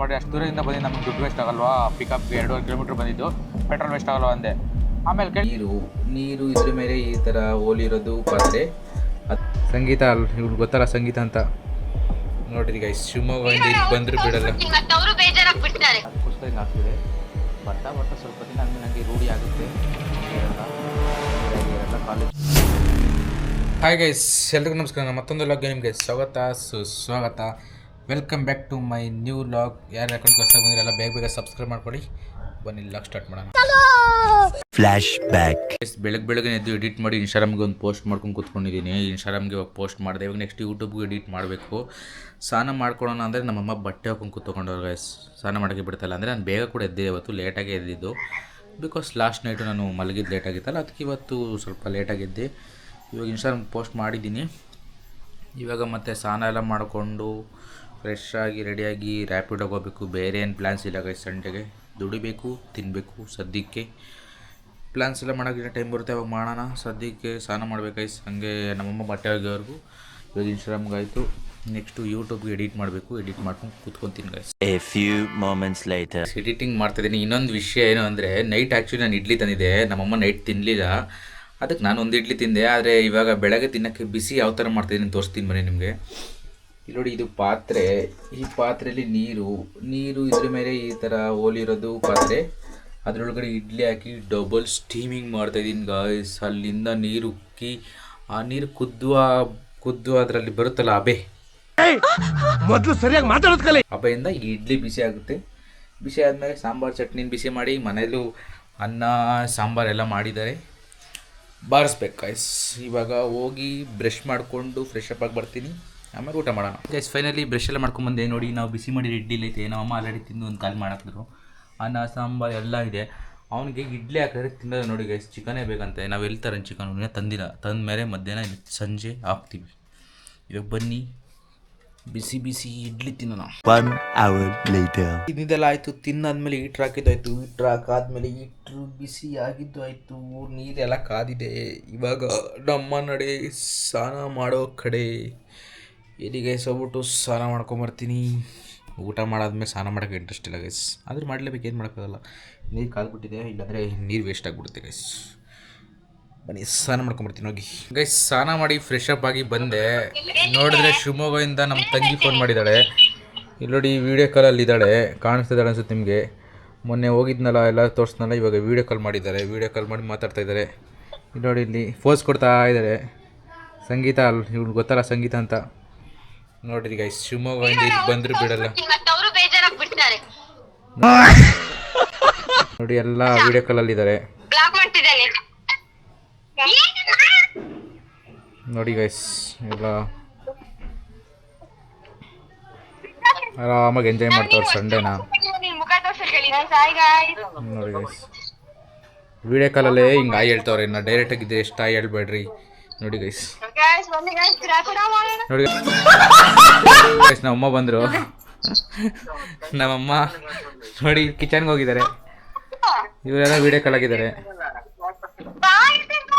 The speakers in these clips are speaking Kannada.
ಮಾಡಿ ಅಷ್ಟು ದೂರದಿಂದ ಬಂದು ನಮಗೆ ದುಡ್ಡು ವೇಸ್ಟ್ ಆಗಲ್ವಾ? ಪಿಕಪ್ಗೆ 2.5 ಕಿಲೋಮೀಟ್ರ್ ಬಂದಿದ್ದು ಪೆಟ್ರೋಲ್ ವೇಸ್ಟ್ ಆಗಲ್ವಾ ಅಂದೆ. ಆಮೇಲೆ ನೀರು ಇದ್ರ ಮೇಲೆ ಈ ಥರ ಹೋಲಿರೋದು ಪಾತ್ರೆ. ಸಂಗೀತ ಇವ್ರು ಗೊತ್ತಲ್ಲ ಸಂಗೀತ ಅಂತ ನೋಡ್ರಿ ಗೈಸ್, ಶಿವಮೊಗ್ಗದಿಂದ ಇಲ್ಲಿ ಬಂದರೂ ಬಿಡಲ್ಲ. ಪುಸ್ತಕ ಹಿಂಗೆ ಆಗ್ತಿದೆ, ಬರ್ತಾ ಸ್ವಲ್ಪ ದಿನ ಹಂಗೆ ನನಗೆ ರೂಢಿ ಆಗುತ್ತೆ. ಕಾಲೇಜ್. ಹಾಯ್ ಗೈಸ್, ಎಲ್ರಿಗೂ ನಮಸ್ಕಾರ. ಮತ್ತೊಂದು ಲಾಗ್ಗೆ ನಿಮಗೆ ಸುಸ್ವಾಗತ. Welcome back to my new log. ಯಾರು ಅಕೌಂಟ್ ಹೊಸದಾಗಿ ಬಂದಿರಲ್ಲ ಬೇಗ ಸಬ್ಸ್ಕ್ರೈಬ್ ಮಾಡ್ಕೊಳ್ಳಿ. ಬನ್ನಿ ಲಾಗ್ ಸ್ಟಾರ್ಟ್ ಮಾಡೋಣ. Flashback. ಬೆಳಗ್ಗೆ ಎದ್ದು ಎಡಿಟ್ ಮಾಡಿ ಇನ್ಸ್ಟಾಗ್ರಾಮ್ಗೆ ಒಂದು ಪೋಸ್ಟ್ ಮಾಡ್ಕೊಂಡು ಕೂತ್ಕೊಂಡಿದ್ದೀನಿ. ಇನ್ಸ್ಟಾಗ್ರಾಮ್ಗೆ ಇವಾಗ ಪೋಸ್ಟ್ ಮಾಡಿದೆ. ಇವಾಗ ನೆಕ್ಸ್ಟ್ ಯೂಟ್ಯೂಬ್ಗೆ ಎಡಿಟ್ ಮಾಡಬೇಕು. ಸ್ನಾನ ಮಾಡ್ಕೊಳ್ಳೋಣ ಅಂದರೆ ನಮ್ಮಮ್ಮ ಬಟ್ಟೆ ಹಾಕೊಂಡು ಕೂತ್ಕೊಂಡವ್ರು ಗೈಸ್. ಸ್ನಾನ ಮಾಡೋಕ್ಕೆ ಬಿಡ್ತಾಯಿಲ್ಲ. ಅಂದರೆ ನಾನು ಬೇಗ ಕೂಡ ಎದ್ದೆ, ಇವತ್ತು ಲೇಟಾಗಿ ಎದ್ದಿದ್ದು. ಬಿಕಾಸ್ ಲಾಸ್ಟ್ ನೈಟು ನಾನು ಮಲಗಿದ್ದು ಲೇಟಾಗಿತ್ತಲ್ಲ, ಅದಕ್ಕೆ ಇವತ್ತು ಸ್ವಲ್ಪ ಲೇಟಾಗಿದ್ದೆ. ಇವಾಗ ಇನ್ಸ್ಟಾಗ್ರಾಮ್ ಪೋಸ್ಟ್ ಮಾಡಿದ್ದೀನಿ. ಇವಾಗ ಮತ್ತೆ ಸ್ನಾನ ಎಲ್ಲ ಮಾಡಿಕೊಂಡು ಫ್ರೆಶ್ ಆಗಿ ರೆಡಿಯಾಗಿ ರ್ಯಾಪಿಡೋಗಿ ಹೋಗಬೇಕು. ಬೇರೆ ಏನು ಪ್ಲ್ಯಾನ್ಸ್ ಇಲ್ಲ ಗೈಸ್. ಸಂಡೆಗೆ ದುಡಿಬೇಕು, ತಿನ್ನಬೇಕು. ಸದ್ಯಕ್ಕೆ ಪ್ಲ್ಯಾನ್ಸ್ ಎಲ್ಲ ಮಾಡೋಕ್ಕೆ ಟೈಮ್ ಬರುತ್ತೆ, ಅವಾಗ ಮಾಡೋಣ. ಸದ್ಯಕ್ಕೆ ಸ್ನಾನ ಮಾಡ್ಬೇಕು ಗೈಸ್. ಹಾಗೆ ನಮ್ಮಮ್ಮ ಬಟ್ಟೆ ಒಗೆಯೋವರೆಗೂ ಇವಾಗ ಇನ್ಸ್ಟಾಗ್ರಾಮ್ಗೆ ಆಯಿತು. ನೆಕ್ಸ್ಟು ಯೂಟ್ಯೂಬ್ಗೆ ಎಡಿಟ್ ಮಾಡಬೇಕು. ಎಡಿಟ್ ಮಾಡ್ಕೊಂಡು ಕೂತ್ಕೊತೀನಿ guys. A few moments later editing ಮಾಡ್ತಾಯಿದ್ದೀನಿ. ಇನ್ನೊಂದು ವಿಷಯ ಏನು ಅಂದರೆ, ನೈಟ್ ಆ್ಯಕ್ಚುಲಿ ನಾನು ಇಡ್ಲಿ ತಂದಿದ್ದೆ. ನಮ್ಮಮ್ಮ ನೈಟ್ ತಿನ್ನಲಿಲ್ಲ, ಅದಕ್ಕೆ ನಾನು ಒಂದು ಇಡ್ಲಿ ತಿಂದೆ. ಆದರೆ ಇವಾಗ ಬೆಳಗ್ಗೆ ತಿನ್ನೋಕ್ಕೆ ಬಿಸಿ ಯಾವ ಥರ ಮಾಡ್ತಾಯಿದ್ದೀನಿ ತೋರಿಸ್ತೀನಿ ಬನ್ನಿ ನಿಮಗೆ. ಇಲ್ಲಿ ನೋಡಿ, ಇದು ಪಾತ್ರೆ. ಈ ಪಾತ್ರೆಯಲ್ಲಿ ನೀರು ಇದ್ರ ಮೇಲೆ ಈ ಥರ ಹೋಲಿರೋದು ಪಾತ್ರೆ. ಅದರೊಳಗಡೆ ಇಡ್ಲಿ ಹಾಕಿ ಡಬಲ್ ಸ್ಟೀಮಿಂಗ್ ಮಾಡ್ತಾಯಿದ್ದೀನಿ ಗಾಯ್ಸ್. ಅಲ್ಲಿಂದ ನೀರು ಉಕ್ಕಿ ಆ ನೀರು ಕುದ್ದು ಅದರಲ್ಲಿ ಬರುತ್ತಲ್ಲ ಅಬೆ, ಮೊದಲು ಸರಿಯಾಗಿ ಮಾತಾಡೋದು ಕಲೆ. ಅಬೆಯಿಂದ ಈ ಇಡ್ಲಿ ಬಿಸಿ ಆಗುತ್ತೆ. ಬಿಸಿ ಆದಮೇಲೆ ಸಾಂಬಾರು ಚಟ್ನಿನ ಬಿಸಿ ಮಾಡಿ ಮನೇಲೂ ಅನ್ನ ಸಾಂಬಾರು ಎಲ್ಲ ಮಾಡಿದ್ದಾರೆ. ಬಾರಿಸ್ಬೇಕು ಗೈಸ್. ಇವಾಗ ಹೋಗಿ ಬ್ರಷ್ ಮಾಡಿಕೊಂಡು ಫ್ರೆಶ್ ಅಪ್ ಆಗಿ ಬರ್ತೀನಿ, ಆಮೇಲೆ ಊಟ ಮಾಡೋಣ ಗೈಸ್. ಫೈನಲಿ ಬ್ರಷ್ ಎಲ್ಲ ಮಾಡ್ಕೊಂಬಂದೆ. ನೋಡಿ, ನಾವು ಬಿಸಿ ಮಾಡಿ ಇಡ್ಲಿ ಐತೆ. ನಮ್ಮಮ್ಮ ಆಲ್ರೆಡಿ ತಿಂದು ಒಂದು ಕಾಲು ಮಾಡಾಕಿದ್ರು. ಅನ್ನ ಸಾಂಬಾರು ಎಲ್ಲ ಇದೆ. ಅವನಿಗೆ ಇಡ್ಲಿ ಹಾಕಿದ್ರೆ ತಿನ್ನೋದು ನೋಡಿ ಗೈಸ್. ಚಿಕನೇ ಬೇಕಂತೆ. ನಾವು ಎಲ್ಲಿ ತರೋಣ ಚಿಕನ್? ತಂದಿಲ್ಲ. ತಂದ ಮೇಲೆ ಮಧ್ಯಾಹ್ನ ಸಂಜೆ ಹಾಕ್ತೀವಿ. ಇವಾಗ ಬನ್ನಿ ಬಿಸಿ ಬಿಸಿ ಇಡ್ಲಿ ತಿನ್ನೋಣ. 1 hour later ತಿಂದಿದ್ದೆಲ್ಲ ಆಯಿತು. ತಿನ್ನಾದ್ಮೇಲೆ ಹೀಟ್ರ್ ಹಾಕಿದ್ದಾಯಿತು. ಹೀಟ್ರ್ ಹಾಕಾದ್ಮೇಲೆ ಹೀಟ್ರು ಬಿಸಿ ಆಗಿದ್ದು ಆಯಿತು. ನೀರೆಲ್ಲ ಕಾದಿದೆ. ಇವಾಗ ನಮ್ಮ ನಡೆ ಸ್ನಾನ ಮಾಡೋ ಕಡೆ. ಎಲ್ಲಿ ಗೈಸ್ ಹೋಗ್ಬಿಟ್ಟು ಸ್ನಾನ ಮಾಡ್ಕೊಂಬರ್ತೀನಿ. ಊಟ ಮಾಡಾದ್ಮೇಲೆ ಸ್ನಾನ ಮಾಡೋಕ್ಕೆ ಇಂಟ್ರೆಸ್ಟ್ ಇಲ್ಲ ಗೈಸ್. ಆದರೂ ಮಾಡಲೇಬೇಕು, ಏನು ಮಾಡೋಕ್ಕಾಗಲ್ಲ. ನೀರು ಕಾದ್ಬಿಟ್ಟಿದೆ, ಇಲ್ಲಾಂದರೆ ನೀರು ವೇಸ್ಟ್ ಆಗಿಬಿಡುತ್ತೆ ಗೈಸ್. ಬನ್ನಿ ಸ್ನಾನ ಮಾಡ್ಕೊಂಬರ್ತೀನಿ ಹೋಗಿ ಗೈಸ್. ಸ್ನಾನ ಮಾಡಿ ಫ್ರೆಶ್ ಅಪ್ ಆಗಿ ಬಂದೆ. ನೋಡಿದ್ರೆ ಶಿವಮೊಗ್ಗದಿಂದ ನಮ್ಮ ತಂಗಿ ಫೋನ್ ಮಾಡಿದ್ದಾಳೆ. ಇಲ್ಲಿ ನೋಡಿ, ವೀಡಿಯೋ ಕಾಲಲ್ಲಿ ಇದ್ದಾಳೆ. ಕಾಣಿಸ್ತಿದ್ದಾಳೆ ಅನ್ಸುತ್ತೆ ನಿಮಗೆ. ಮೊನ್ನೆ ಹೋಗಿದ್ನಲ್ಲ, ಎಲ್ಲ ತೋರಿಸ್ನಲ್ಲ. ಇವಾಗ ವೀಡಿಯೋ ಕಾಲ್ ಮಾಡಿದ್ದಾರೆ. ವೀಡಿಯೋ ಕಾಲ್ ಮಾಡಿ ಮಾತಾಡ್ತಾ ಇದ್ದಾರೆ. ಇಲ್ಲಿ ನೋಡಿ, ಇಲ್ಲಿ ಫೋಸ್ ಕೊಡ್ತಾ ಇದ್ದಾರೆ. ಸಂಗೀತ ಇವ್ರು ಗೊತ್ತಲ್ಲ ಸಂಗೀತ ಅಂತ ನೋಡ್ರಿ ಗೈಸ್. ಶಿವಮೊಗ್ಗದಿಂದ ಇಲ್ಲಿ ಬಂದರೂ ಬಿಡಲ್ಲ. ನೋಡಿ, ಎಲ್ಲ ವೀಡಿಯೋ ಕಾಲಲ್ಲಿ ಇದ್ದಾರೆ. ನೋಡಿ ಗೈಸ್, ಎಲ್ಲ ಆರಾಮಾಗಿ ಎಂಜಾಯ್ ಮಾಡ್ತಾವ್ರೆ ಸಂಡೇನ. ನೋಡಿ ಗೈಸ್, ವಿಡಿಯೋ ಕಾಲಲ್ಲೇ ಹಿಂಗೆ ಆಯ್ ಹೇಳ್ತಾವ್ರೆ. ಇನ್ನು ಡೈರೆಕ್ಟಾಗಿದ್ದರೆ ಎಷ್ಟು ಆಯ್ ಹೇಳ್ಬೇಡ್ರಿ. ನೋಡಿ ಗೈಸ್, ನೋಡಿ ಗೈಸ್, ನಮ್ಮಮ್ಮ ಬಂದರು. ನಮ್ಮಮ್ಮ ನೋಡಿ ಕಿಚನ್ಗೆ ಹೋಗಿದ್ದಾರೆ. ಇವರೆಲ್ಲ ವಿಡಿಯೋ ಕಾಲ್ ಆಗಿದ್ದಾರೆ.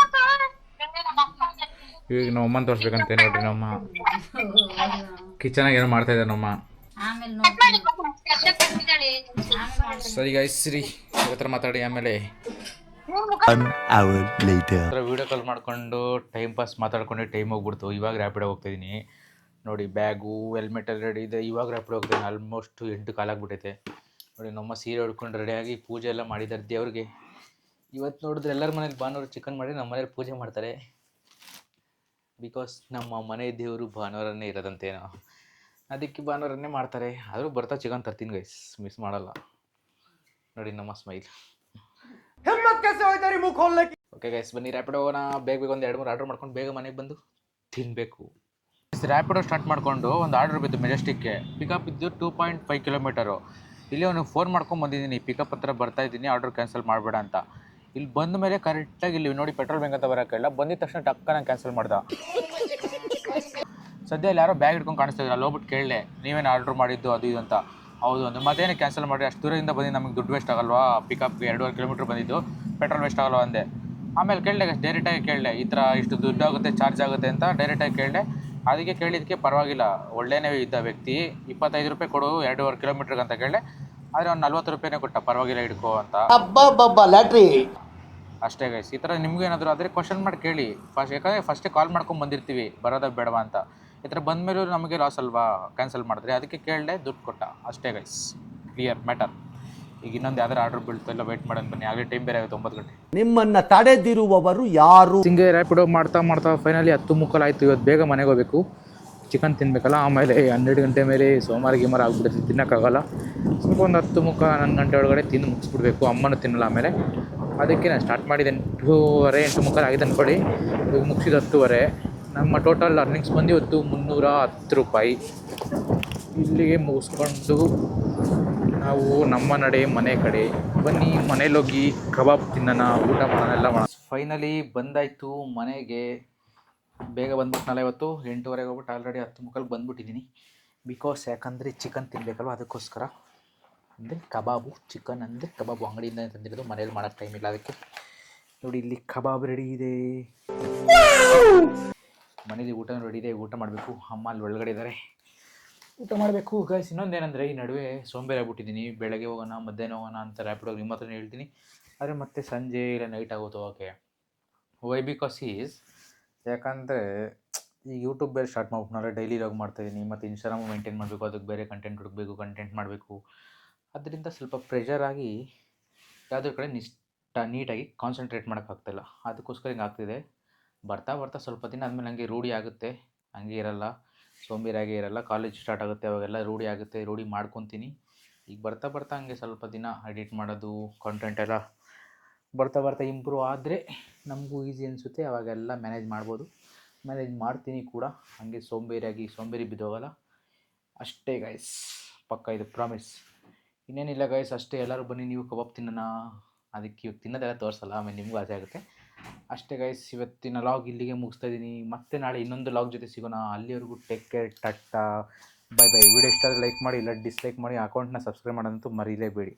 ಇವಾಗ ನಮ್ಮ ಅಮ್ಮನ ತೋರಿಸ್ಬೇಕಂತೆ. ನೋಡ್ರಿ, ನಮ್ಮ ಕಿಚನಾಗ ಏನೋ ಮಾಡ್ತಾ ಇದ್ದಾರೆ ನಮ್ಮ. ಸರಿ ಗೈಸ್, ಸರಿ ಇವತ್ತರ ಮಾತಾಡಿ ಆಮೇಲೆ. ವಿಡಿಯೋ ಕಾಲ್ ಮಾಡ್ಕೊಂಡು ಟೈಮ್ ಪಾಸ್ ಮಾತಾಡ್ಕೊಂಡು ಟೈಮ್ ಹೋಗ್ಬಿಡ್ತು. ಇವಾಗ ರ್ಯಾಪಿಡೋ ಹೋಗ್ತಾಯಿದ್ದೀನಿ. ನೋಡಿ, ಬ್ಯಾಗು ಹೆಲ್ಮೆಟ್ ಎಲ್ಲ ರೆಡಿ ಇದೆ. ಇವಾಗ ರ್ಯಾಪಿಡೋ ಹೋಗ್ತಾಯಿದ್ದೀನಿ. ಆಲ್ಮೋಸ್ಟ್ 8 ಕಾಲಾಗ್ಬಿಟ್ಟೈತೆ. ನೋಡಿ, ನಮ್ಮ ಸೀರೆ ಉಡ್ಕೊಂಡು ರೆಡಿಯಾಗಿ ಪೂಜೆ ಎಲ್ಲ ಮಾಡಿದ್ದಾರೆ ದೇವ್ರಿಗೆ. ಇವತ್ತು ನೋಡಿದ್ರೆ ಎಲ್ಲರ ಮನೇಲಿ ಭಾನುವಾರ ಚಿಕನ್ ಮಾಡಿ ನಮ್ಮ ಮನೇಲಿ ಪೂಜೆ ಮಾಡ್ತಾರೆ. ಬಿಕಾಸ್ ನಮ್ಮ ಮನೆ ದೇವರು ಭಾನುವಾರನೇ ಇರೋದಂತೇನೋ, ಅದಕ್ಕೆ ಭಾನುವಾರನೇ ಮಾಡ್ತಾರೆ. ಆದರೂ ಬರ್ತಾ ಚಿಕನ್ ತರ್ತೀನಿ ಗೈಸ್, ಮಿಸ್ ಮಾಡಲ್ಲ. ನೋಡಿ ನಮ್ಮ ಸ್ಮೈಲ್. ಓಕೆ ಗೈಸ್, ಬನ್ನಿ ರ್ಯಾಪಿಡೋ ಹೋಗೋಣ. ಬೇಗ ಒಂದು 2-3 ಆರ್ಡ್ರ್ ಮಾಡ್ಕೊಂಡು ಬೇಗ ಮನೆಗೆ ಬಂದು ತಿನ್ನಬೇಕು. ರ್ಯಾಪಿಡೋ ಸ್ಟಾರ್ಟ್ ಮಾಡಿಕೊಂಡು ಒಂದು ಆರ್ಡ್ರ್ ಬಿದ್ದು ಮೆಜೆಸ್ಟಿಕ್ಗೆ. ಪಿಕಪ್ ಇದ್ದು 2.5 ಕಿಲೋಮೀಟರು. ಇಲ್ಲಿ ಅವನಿಗೆ ಫೋನ್ ಮಾಡ್ಕೊಂಡು ಬಂದಿದ್ದೀನಿ. ಪಿಕಪ್ ಹತ್ರ ಬರ್ತಾ ಇದ್ದೀನಿ, ಆರ್ಡ್ರ್ ಕ್ಯಾನ್ಸಲ್ ಮಾಡಬೇಡ ಅಂತ. ಇಲ್ಲಿ ಬಂದ ಮೇಲೆ ಕರೆಕ್ಟಾಗಿ ಇಲ್ಲಿ ನೋಡಿ ಪೆಟ್ರೋಲ್ ಬ್ಯಾಂಕ್ ಅಂತ ಬರೋಕ್ಕಿಲ್ಲ. ಬಂದಿದ ತಕ್ಷಣ ಟಕ್ಕ ನಾನು ಕ್ಯಾನ್ಸಲ್ ಮಾಡ್ದೆ. ಸದ್ಯ ಇಲ್ಲಿ ಯಾರೋ ಬ್ಯಾಗ್ ಹಿಡ್ಕೊಂಡು ಕಾಣಿಸ್ತಾ ಇದ್ರು. ಅಲ್ಲಿ ಹೋಗ್ಬಿಟ್ಟು ಕೇಳಿದೆ, ನೀವೇನು ಆರ್ಡ್ರ್ ಮಾಡಿದ್ದು ಅದು ಇದು ಅಂತ. ಹೌದು ಅಂದ್ರೆ ಮತ್ತೇನು ಕ್ಯಾನ್ಸಲ್ ಮಾಡಿ, ಅಷ್ಟು ದೂರದಿಂದ ಬಂದು ನಮಗೆ ದುಡ್ಡು ವೇಸ್ಟ್ ಆಗಲ್ವಾ? ಪಿಕಪ್ಗೆ 2.5 ಕಿಲೋಮೀಟ್ರ್ ಬಂದಿದ್ದು ಪೆಟ್ರೋಲ್ ವೇಸ್ಟ್ ಆಗಲ್ವಾ ಅಂದೆ. ಆಮೇಲೆ ಕೇಳಿದೆ, ಡೈರೆಕ್ಟಾಗಿ ಕೇಳಿದೆ, ಈ ಥರ ಇಷ್ಟು ದುಡ್ಡು ಆಗುತ್ತೆ, ಚಾರ್ಜ್ ಆಗುತ್ತೆ ಅಂತ ಡೈರೆಕ್ಟಾಗಿ ಕೇಳಿದೆ. ಅದಕ್ಕೆ ಕೇಳಿದ್ದಕ್ಕೆ ಪರವಾಗಿಲ್ಲ ಒಳ್ಳೆಯೇ ಇದ್ದ ವ್ಯಕ್ತಿ 25 ರೂಪಾಯಿ ಕೊಡು 2.5 ಕಿಲೋಮೀಟ್ರಿಗೆ ಅಂತ ಕೇಳಿದೆ. ಆದರೆ ಅವ್ನು 40 ರೂಪಾಯಿನೇ ಕೊಟ್ಟ, ಪರವಾಗಿಲ್ಲ ಹಿಡ್ಕೋ ಅಂತ. ಲ್ಯಾಟ್ರಿ ಅಷ್ಟೇ ಗೈಸ್. ಈ ಥರ ನಿಮಗೂ ಏನಾದರೂ ಆದರೆ ಕ್ವಶನ್ ಮಾಡಿ ಕೇಳಿ ಯಾಕಂದರೆ ಫಸ್ಟೇ ಕಾಲ್ ಮಾಡ್ಕೊಂಡು ಬಂದಿರ್ತೀವಿ ಬರೋದ ಬೇಡವಾ ಅಂತ. ಈ ಥರ ಬಂದಮೇಲೂ ನಮಗೆ ಲಾಸ್ ಅಲ್ವಾ ಕ್ಯಾನ್ಸಲ್ ಮಾಡಿದ್ರೆ, ಅದಕ್ಕೆ ಕೇಳಿದೆ, ದುಡ್ಡು ಕೊಟ್ಟ ಅಷ್ಟೇ ಗೈಸ್. Clear matter. ಈಗ ಇನ್ನೊಂದು ಯಾವ್ದಾರು ಆರ್ಡರ್ ಬೀಳ್ತು ಎಲ್ಲ ವೆಯ್ಟ್ ಮಾಡೋಣ ಬನ್ನಿ, ಆಗಲೇ ಟೈಮ್ ಬೇರೆ ಆಗುತ್ತೆ 9 ಗಂಟೆ. ನಿಮ್ಮನ್ನ ತಡೆದಿರುವವರು ಯಾರು? ಹಿಂಗೆ ರ್ಯಾಪಿಡೋ ಮಾಡ್ತಾ ಫೈನಲಿ 10:15 ಆಯಿತು. ಇವತ್ತು ಬೇಗ ಮನೆಗೆ ಹೋಗಬೇಕು, ಚಿಕನ್ ತಿನ್ನಬೇಕಲ್ಲ. ಆಮೇಲೆ 12 ಗಂಟೆ ಮೇಲೆ ಸೋಮವಾರ ಗಿಮಾರ ಆಗ್ಬಿಡುತ್ತೆ, ತಿನ್ನೋಕ್ಕಾಗಲ್ಲ. ಸ್ವಲ್ಪ ಒಂದು 10:15 11 ಗಂಟೆ ಒಳಗಡೆ ತಿಂದು ಮುಗಿಸ್ಬಿಡ್ಬೇಕು. ಅಮ್ಮನೂ ತಿನ್ನಲ್ಲ ಆಮೇಲೆ. ಅದಕ್ಕೆ ನಾನು ಸ್ಟಾರ್ಟ್ ಮಾಡಿದ್ದೆ 8:30 8:15 ಆಗಿದೆ ಅಂದ್ಕೊಳ್ಳಿ. ಈಗ ಮುಗಿಸಿದ 10:30. ನಮ್ಮ ಟೋಟಲ್ ಅರ್ನಿಂಗ್ಸ್ ಬಂದು ಇವತ್ತು 310 ರೂಪಾಯಿ. ಇಲ್ಲಿಗೆ ಮುಗಿಸ್ಕೊಂಡು ನಾವು ನಮ್ಮ ನಡೆ ಮನೆ ಕಡೆ ಬನ್ನಿ. ಮನೇಲೋಗಿ ಕಬಾಬ್ ತಿನ್ನೋಣ, ಊಟ ಮಾಡೋಣ, ಎಲ್ಲ ಮಾಡೋಣ. ಫೈನಲಿ ಬಂದಾಯಿತು ಮನೆಗೆ. ಬೇಗ ಬಂದ್ಬಿಟ್ನಲ್ಲ ಇವತ್ತು. 8:30 ಹೋಗ್ಬಿಟ್ಟು ಆಲ್ರೆಡಿ 10:15 ಬಂದುಬಿಟ್ಟಿದ್ದೀನಿ. ಬಿಕಾಸ್ ಯಾಕಂದರೆ ಚಿಕನ್ ತಿನ್ನಬೇಕಲ್ವ, ಅದಕ್ಕೋಸ್ಕರ. ಅಂದರೆ ಕಬಾಬು, ಚಿಕನ್ ಅಂದರೆ ಕಬಾಬು ಅಂಗಡಿಯಿಂದ ತಂದಿರೋದು, ಮನೇಲಿ ಮಾಡೋಕ್ಕೆ ಟೈಮ್ ಇಲ್ಲ. ಅದಕ್ಕೆ ನೋಡಿ ಇಲ್ಲಿ ಕಬಾಬ್ ರೆಡಿ ಇದೆ, ಮನೇಲಿ ಊಟ ರೆಡಿ ಇದೆ. ಊಟ ಮಾಡಬೇಕು. ಅಮ್ಮ ಅಲ್ಲಿ ಒಳಗಡೆ ಇದ್ದಾರೆ, ಊಟ ಮಾಡಬೇಕು ಗೈಸ್. ಇನ್ನೊಂದೇನೆಂದರೆ ಈ ನಡುವೆ ಸೋಂಬೇರಿ ಆಗ್ಬಿಟ್ಟಿದ್ದೀನಿ. ಬೆಳಗ್ಗೆ ಹೋಗೋಣ ಮಧ್ಯಾಹ್ನ ಹೋಗೋಣ ಅಂತ ರ್ಯಾಪಿಡೋಗಿ ನಿಮ್ಮ ಹತ್ರನೇ ಹೇಳ್ತೀನಿ, ಆದರೆ ಮತ್ತೆ ಸಂಜೆ ಇಲ್ಲ ನೈಟ್ ಆಗುತ್ತೆ ಓಕೆ. ವೈ ಬಿಕಾಸ್ ಯಾಕಂದರೆ ಈಗ ಯೂಟ್ಯೂಬ್ ಬೇರೆ ಸ್ಟಾರ್ಟ್ ಮಾಡ್ಬಿಟ್ನಲ್ಲ, ಡೈಲಿ ಲಾಗ್ ಮಾಡ್ತಾಯಿದ್ದೀನಿ. ಮತ್ತು ಇನ್ಸ್ಟಾಗ್ರಾಮು ಮೇಂಟೈನ್ ಮಾಡಬೇಕು, ಅದಕ್ಕೆ ಬೇರೆ ಕಂಟೆಂಟ್ ಹುಡುಕಬೇಕು, ಕಂಟೆಂಟ್ ಮಾಡಬೇಕು. ಅದರಿಂದ ಸ್ವಲ್ಪ ಪ್ರೆಷರ್ ಆಗಿ ಯಾವುದ್ರ ಕಡೆ ನೀಟಾಗಿ ಕಾನ್ಸಂಟ್ರೇಟ್ ಮಾಡೋಕ್ಕಾಗ್ತಾಯಿಲ್ಲ. ಅದಕ್ಕೋಸ್ಕರ ಹಿಂಗೆ ಆಗ್ತಿದೆ. ಬರ್ತಾ ಸ್ವಲ್ಪ ದಿನ ಆದಮೇಲೆ ನನಗೆ ರೂಢಿ ಆಗುತ್ತೆ, ಹಂಗೆ ಇರಲ್ಲ, ಸೋಂಬೇರಿಯಾಗೇ ಇರಲ್ಲ. ಕಾಲೇಜ್ ಸ್ಟಾರ್ಟ್ ಆಗುತ್ತೆ, ಅವಾಗೆಲ್ಲ ರೂಢಿ ಆಗುತ್ತೆ, ರೂಢಿ ಮಾಡ್ಕೊತೀನಿ. ಈಗ ಬರ್ತಾ ಹಂಗೆ ಸ್ವಲ್ಪ ದಿನ ಎಡಿಟ್ ಮಾಡೋದು, ಕಂಟೆಂಟ್ ಎಲ್ಲ ಬರ್ತಾ ಇಂಪ್ರೂವ್ ಆದರೆ ನಮಗೂ ಈಸಿ ಅನಿಸುತ್ತೆ. ಅವಾಗೆಲ್ಲ ಮ್ಯಾನೇಜ್ ಮಾಡ್ಬೋದು, ಮ್ಯಾನೇಜ್ ಮಾಡ್ತೀನಿ ಕೂಡ. ಹಾಗೆ ಸೋಂಬೇರಿ ಬಿದ್ದೋಗಲ್ಲ ಅಷ್ಟೇ ಗೈಸ್, ಪಕ್ಕ ಇದು ಪ್ರಾಮಿಸ್. ಇನ್ನೇನಿಲ್ಲ ಗೈಸ್, ಅಷ್ಟೇ. ಎಲ್ಲರೂ ಬನ್ನಿ, ನೀವು ಕಬಾಬ್ ತಿನ್ನೋಣ. ಅದಕ್ಕೆ ಇವಾಗ ತಿನ್ನೋದೆಲ್ಲ ತೋರಿಸಲ್ಲ, ಆಮೇಲೆ ನಿಮಗೂ ಆಸೆ ಆಗುತ್ತೆ ಅಷ್ಟೇ ಗೈಸ್. ಇವತ್ತಿನ ಲಾಗ್ ಇಲ್ಲಿಗೆ ಮುಗಿಸ್ತಾ ಇದ್ದೀನಿ. ಮತ್ತೆ ನಾಳೆ ಇನ್ನೊಂದು ಲಾಗ್ ಜೊತೆ ಸಿಗೋಣ. ಅಲ್ಲಿವರೆಗೂ take care, Tata, by. Video ಇಷ್ಟ ಆದರೆ ಲೈಕ್ ಮಾಡಿ, ಇಲ್ಲ ಡಿಸ್ಲೈಕ್ ಮಾಡಿ. ಅಕೌಂಟ್ನ ಸಬ್ಸ್ಕ್ರೈಬ್ ಮಾಡೋದಂತೂ ಮರೀಲೇಬೇಡಿ.